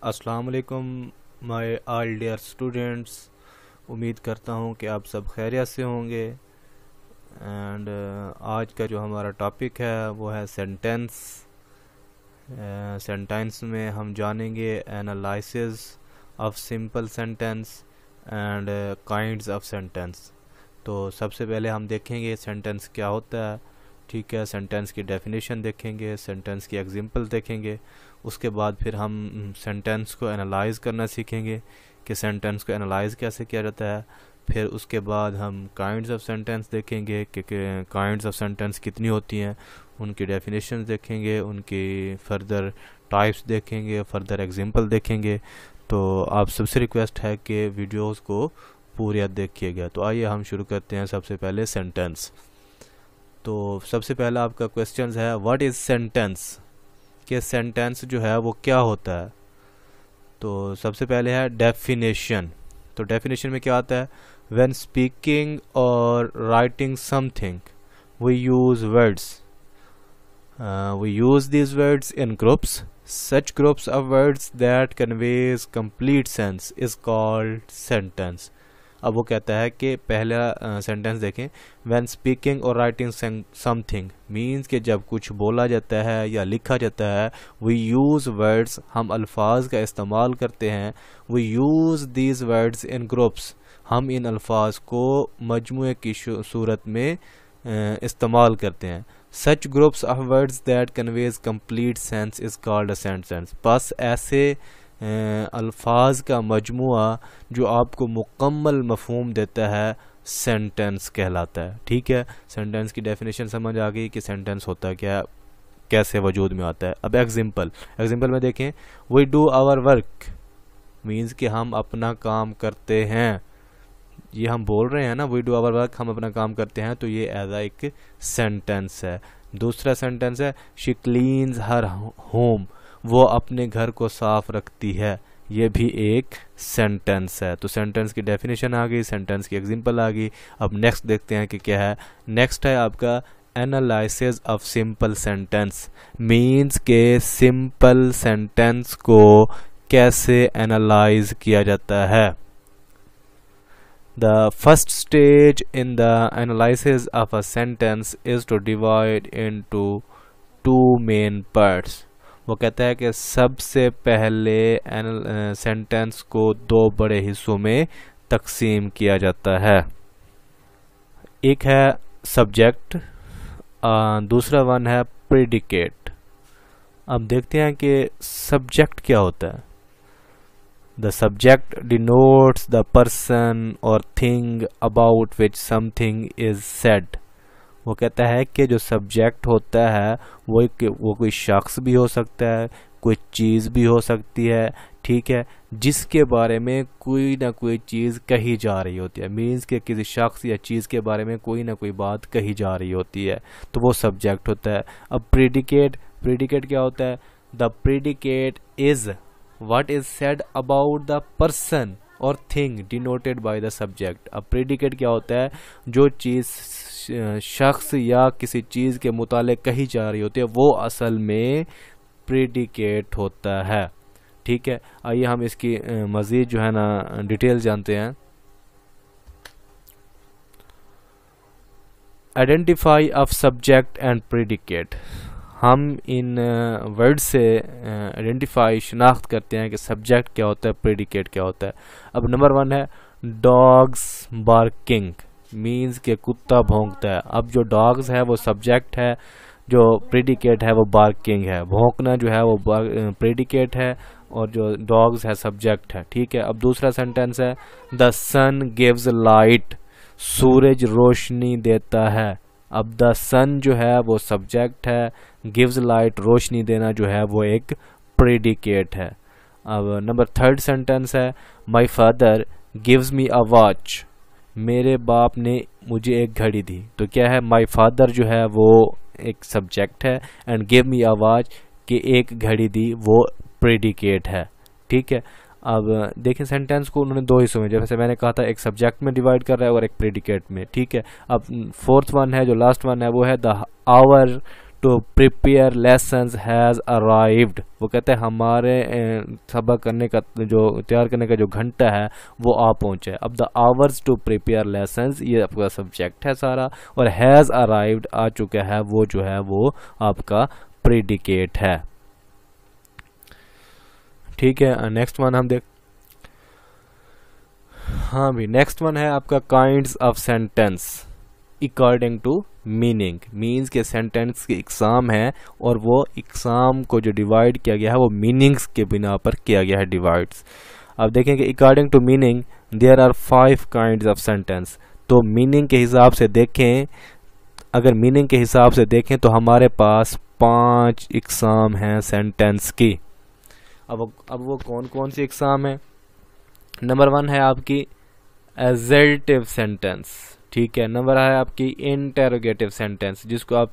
अस्सलाम वालेकुम my all dear students. उम्मीद करता हूँ कि आप सब खैरियत से होंगे। एंड आज का जो हमारा टॉपिक है वो है सेंटेंस। सेंटेंस में हम जानेंगे analysis of simple sentence and kinds of sentence. तो सबसे पहले हम देखेंगे सेंटेंस क्या होता है, ठीक है। सेंटेंस की डेफिनेशन देखेंगे, सेंटेंस की एग्जांपल देखेंगे। उसके बाद फिर हम सेंटेंस को एनालाइज करना सीखेंगे कि सेंटेंस को एनालाइज कैसे किया जाता है। फिर उसके बाद हम काइंड्स ऑफ सेंटेंस देखेंगे कि काइंड्स ऑफ सेंटेंस कितनी होती हैं, उनकी डेफिनेशन देखेंगे, उनकी फर्दर टाइप्स देखेंगे, फर्दर एग्जांपल देखेंगे। तो आप सबसे रिक्वेस्ट है कि वीडियोस को पूरी देखिएगा। तो आइए हम शुरू करते हैं। सबसे पहले सेंटेंस। तो सबसे पहला आपका क्वेश्चन है व्हाट इज सेंटेंस, कि सेंटेंस जो है वो क्या होता है। तो सबसे पहले है डेफिनेशन। तो डेफिनेशन में क्या आता है, व्हेन स्पीकिंग और writing something we use words, we use these words in groups. Such groups of words that conveys complete sense is called sentence. अब वो कहता है कि पहला सेंटेंस देखें, when speaking or writing something means कि जब कुछ बोला जाता है या लिखा जाता है, we use words, हम अल्फाज का इस्तेमाल करते हैं। we use these words in groups, हम इन अल्फाज को मजमूए की सूरत में इस्तेमाल करते हैं। Such groups of words that conveys complete sense is called a sentence. बस ऐसे अल्फाज का मजमुआ जो आपको मुकम्मल मफहूम देता है सेंटेंस कहलाता है, ठीक है। सेंटेंस की डेफिनेशन समझ आ गई कि सेंटेंस होता क्या, कैसे वजूद में आता है। अब एग्जाम्पल में देखें, we do our work means कि हम अपना काम करते हैं। ये हम बोल रहे हैं ना, वी डू आवर वर्क, हम अपना काम करते हैं, तो ये एज एक सेंटेंस है। दूसरा सेंटेंस है शी क्लीन्स हर होम, वो अपने घर को साफ रखती है, ये भी एक सेंटेंस है। तो सेंटेंस की डेफिनेशन आ गई, सेंटेंस की एग्जांपल आ गई। अब नेक्स्ट देखते हैं कि क्या है। नेक्स्ट है आपका analysis of simple sentence, means के सिंपल सेंटेंस को कैसे एनालाइज किया जाता है। The first stage in the analysis of a sentence is to divide into two main parts. वो कहता है कि सबसे पहले सेंटेंस को दो बड़े हिस्सों में तकसीम किया जाता है। एक है सब्जेक्ट, दूसरा वन है प्रेडिकेट। अब देखते हैं कि सब्जेक्ट क्या होता है। The subject denotes the person or thing about which something is said. वो कहता है कि जो सब्जेक्ट होता है वो कोई शख्स भी हो सकता है, कोई चीज़ भी हो सकती है, ठीक है, जिसके बारे में कोई ना कोई चीज़ कही जा रही होती है। मीन्स कि किसी शख्स या चीज़ के बारे में कोई ना कोई बात कही जा रही होती है, तो वो सब्जेक्ट होता है। अब प्रेडिकेट क्या होता है। The predicate is what is said about the person or thing denoted by the subject. अब प्रेडिकेट क्या होता है, जो चीज़ शख्स या किसी चीज़ के मुतालिक कही जा रही होती है वो असल में प्रेडिकेट होता है, ठीक है। आइए हम इसकी मज़ीद जो है ना डिटेल जानते हैं। Identify of subject and predicate, हम इन वर्ड से आइडेंटिफाई शनाख्त करते हैं कि सब्जेक्ट क्या होता है, प्रेडिकेट क्या होता है। अब नंबर वन है डॉग्स बार्किंग, मीन्स के कुत्ता भौंकता है। अब जो डॉग्स है वो सब्जेक्ट है, जो प्रेडिकेट है वो बार्किंग है। भौंकना जो है वो प्रेडिकेट है और जो डॉग्स है सब्जेक्ट है, ठीक है। अब दूसरा सेंटेंस है द सन गिव्स लाइट, सूरज रोशनी देता है। अब द सन जो है वो सब्जेक्ट है, गिव्स लाइट रोशनी देना जो है वो एक प्रेडिकेट है। अब नंबर थर्ड सेंटेंस है my father gives me a watch, मेरे बाप ने मुझे एक घड़ी दी। तो क्या है, माई फादर जो है वो एक सब्जेक्ट है and give me a watch कि एक घड़ी दी वो प्रेडिकेट है, ठीक है। अब देखें सेंटेंस को उन्होंने दो हिस्सों में, जैसे मैंने कहा था, एक सब्जेक्ट में डिवाइड कर रहा है और एक प्रेडिकेट में, ठीक है। अब फोर्थ वन है, जो लास्ट वन है, वो है the hour to prepare lessons has arrived. वो कहते हैं हमारे सबक करने का जो तैयार करने का जो घंटा है वो आ पहुँचा है। अब the hours to prepare lessons ये आपका सब्जेक्ट है सारा, और हैज़ अराइव्ड आ चुका है वो जो है वो आपका प्रेडिकेट है। ठीक है, नेक्स्ट वन हम देख, हाँ भी नेक्स्ट वन है आपका kinds of sentence according to meaning. Means के सेंटेंस की इकसाम है, और वो इकसाम को जो डिवाइड किया गया है वो मीनिंग्स के बिना पर किया गया है डिवाइड्स। अब देखेंगे according to meaning there are 5 kinds of sentence. तो मीनिंग के हिसाब से देखें, अगर मीनिंग के हिसाब से देखें तो हमारे पास 5 इकसाम हैं सेंटेंस की। अब वो कौन कौन सी इकसाम है? नंबर 1 है आपकी एडजेक्टिव सेंटेंस, ठीक है। नंबर है आपकी इंटेरोगेटिव सेंटेंस, जिसको आप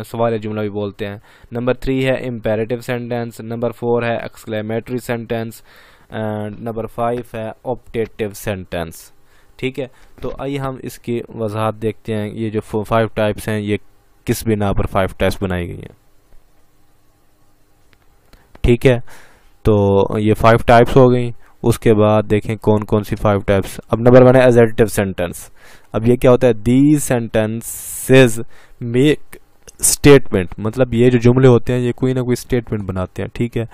सवाल जुमला भी बोलते हैं। नंबर 3 है इम्पेरेटिव सेंटेंस। नंबर 4 है एक्सक्लेमेटरी सेंटेंस। एंड नंबर 5 है ऑप्टेटिव सेंटेंस। ठीक है, तो आइए हम इसकी वजाहत देखते हैं। ये जो 5 टाइप्स हैं ये किस बिना पर 5 टाइप्स बनाई गई हैं। ठीक है, तो ये 5 टाइप्स हो गई। उसके बाद देखें कौन कौन सी 5 टाइप्स। अब नंबर 1 है एडजेक्टिव सेंटेंस। अब ये क्या होता है? दीज सेंटेंसेस मेक स्टेटमेंट, मतलब ये जो जुमले होते हैं ये कोई ना कोई स्टेटमेंट बनाते हैं। ठीक है,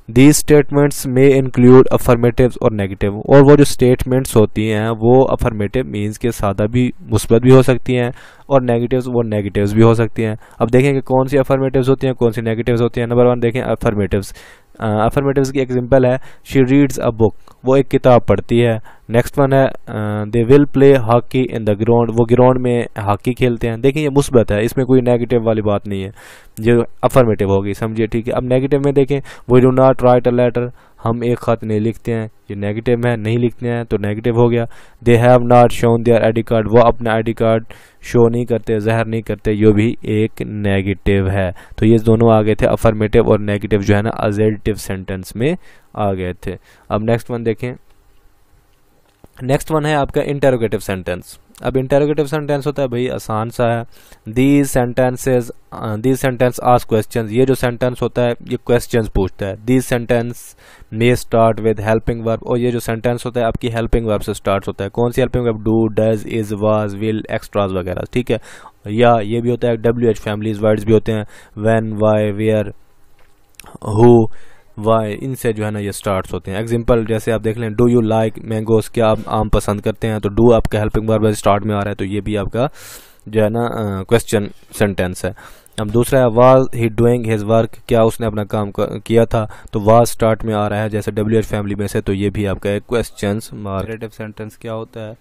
these statements may include affirmatives और नेगेटिव। और वो जो स्टेटमेंट्स होती हैं वो अफर्मेटिव मीन्स के सादा भी मुस्बत भी हो सकती हैं, और नेगेटिव्स वो नेगेटिव्स भी हो सकती हैं। अब देखें कि कौन सी अफर्मेटिव्स होती हैं कौन सी नेगेटिव्स होती हैं। नंबर 1 देखें अफर्मेटिव्स। अफर्मेटिव्स की एग्जांपल है शी रीड्स अ बुक, वो एक किताब पढ़ती है। नेक्स्ट वन है they will play hockey in the ground, वो ग्राउंड में हॉकी खेलते हैं। देखिए ये मुस्बत है, इसमें कोई नेगेटिव वाली बात नहीं है, जो अफर्मेटिव होगी, समझिए। ठीक है, अब नेगेटिव में देखें we do not write a letter, हम एक खत नहीं लिखते हैं, ये नेगेटिव है, नहीं लिखते हैं तो नेगेटिव हो गया। They have not shown their ID card, वो अपना आईडी कार्ड शो नहीं करते, ज़ाहिर नहीं करते, ये भी एक नेगेटिव है। तो ये दोनों आ गए थे, अफर्मेटिव और नेगेटिव जो है ना एडजेक्टिव सेंटेंस में आ गए थे। अब नेक्स्ट वन देखें, नेक्स्ट वन है आपका इंटेरोगेटिव सेंटेंस। अब इंटेरोगेटिव सेंटेंस होता है भाई आसान सा है, दीज सेंटेंस आस्क क्वेश्चंस, ये जो सेंटेंस होता है ये क्वेश्चंस पूछता है। These sentence may start with helping verb, और ये जो सेंटेंस होता है आपकी हेल्पिंग वर्ब से स्टार्ट होता है। कौन सी helping verb? Do, does, is, was, will, extras वगैरह। ठीक है, या ये भी होता है WH फैमिलीज वर्ड्स भी होते हैं, when, why, where, who, why, इनसे जो है ना ये स्टार्ट होते हैं। एग्जांपल जैसे आप देख लें, डू यू लाइक मैंगोस, क्या आप आम पसंद करते हैं, तो डू आपका हेल्पिंग वर्ब स्टार्ट में आ रहा है, तो ये भी आपका जो है ना क्वेश्चन सेंटेंस है। अब दूसरा है was he doing his work, क्या उसने अपना काम किया था, तो वाज स्टार्ट में आ रहा है जैसे WH फैमिली में से, तो ये भी आपका एक क्वेश्चन मार्क। रिलेटिव सेंटेंस क्या होता है,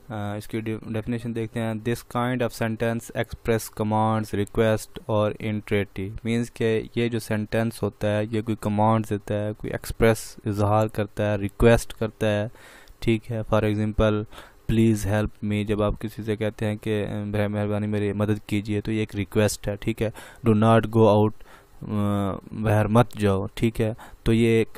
इसकी डेफिनेशन देखते हैं। This kind of sentence express commands, request और इंट्रेटिव, मीन्स के ये जो सेंटेंस होता है ये कोई कमांड्स देता है, कोई एक्सप्रेस इजहार करता है, रिक्वेस्ट करता है। ठीक है, for example please help me, जब आप किसी से कहते हैं कि मेहरबानी मेरी मदद कीजिए, तो ये एक रिक्वेस्ट है। ठीक है, डू नॉट गो आउट, बाहर मत जाओ। ठीक है, तो ये एक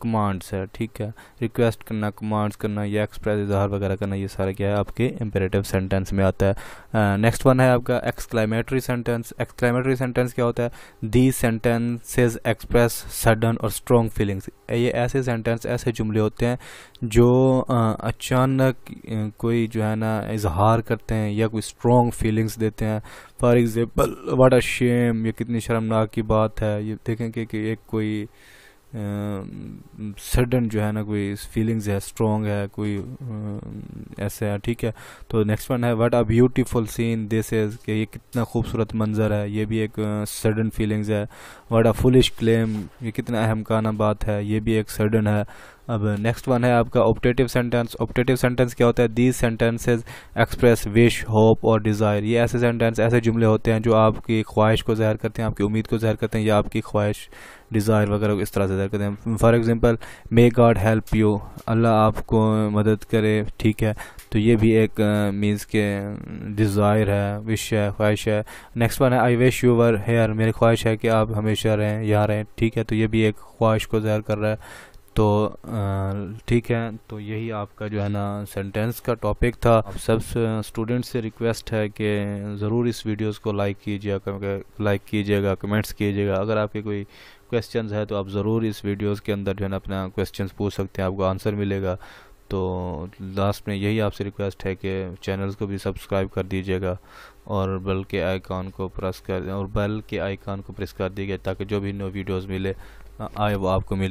कमांड्स है। ठीक है, रिक्वेस्ट करना, कमांड्स करना, या एक्सप्रेस इजहार वगैरह करना, ये सारा क्या है आपके इंपेरेटिव सेंटेंस में आता है। नेक्स्ट वन है आपका एक्सक्लेमेटरी सेंटेंस। एक्सक्लेमेटरी सेंटेंस क्या होता है? दीज सेंटेंसेस एक्सप्रेस सडन और स्ट्रॉन्ग फीलिंग्स, ये ऐसे सेंटेंस, ऐसे जुमले होते हैं जो अचानक कोई जो है ना इजहार करते हैं या कोई स्ट्रॉन्ग फीलिंग्स देते हैं। For example what a shame, ये कितनी शर्मनाक की बात है। ये देखेंगे कि एक कोई सडन जो है ना कोई फीलिंग्स है, स्ट्रॉन्ग है, कोई ऐसे है। ठीक है, तो नेक्स्ट वन है what a beautiful scene, this is, कि ये कितना खूबसूरत मंजर है, ये भी एक सडन फीलिंग्स है। व्हाट अ फुलिश क्लेम, ये कितना अहमकाना बात है, ये भी एक सडन है। अब नेक्स्ट वन है आपका ऑप्टेटिव सेंटेंस। ऑप्टेटिव सेंटेंस क्या होता है? These sentences express wish, hope और डिज़ायर, ये ऐसे सेंटेंस, ऐसे जुमले होते हैं जो आपकी ख्वाहिश को ज़ाहिर करते हैं, आपकी उम्मीद को ज़ाहिर करते हैं, या आपकी ख्वाहिश, डिज़ायर वगैरह को इस तरह से ज़ाहिर करते हैं। For example may God help you, Allah आपको मदद करे। ठीक है, तो ये भी एक मीन्स के डिज़ायर है, विश है, ख्वाहिश है। नेक्स्ट वन है I wish you were here, मेरी ख्वाहिश है कि आप हमेशा रहें, यहाँ रहें। ठीक है, तो ये भी एक ख्वाहिश को ज़ाहिर कर रहा है। तो ठीक है, तो यही आपका जो है ना सेंटेंस का टॉपिक था। आप सब स्टूडेंट्स से रिक्वेस्ट है कि ज़रूर इस वीडियोस को लाइक कीजिएगा, कमेंट्स कीजिएगा। अगर आपके कोई क्वेश्चंस है तो आप ज़रूर इस वीडियोस के अंदर जो है ना अपना क्वेश्चंस पूछ सकते हैं, आपको आंसर मिलेगा। तो लास्ट में यही आपसे रिक्वेस्ट है कि चैनल को भी सब्सक्राइब कर दीजिएगा और बेल के आइकॉन को प्रेस कर दीजिएगा ताकि जो भी न्यू वीडियोस मिले आए वो आपको मिल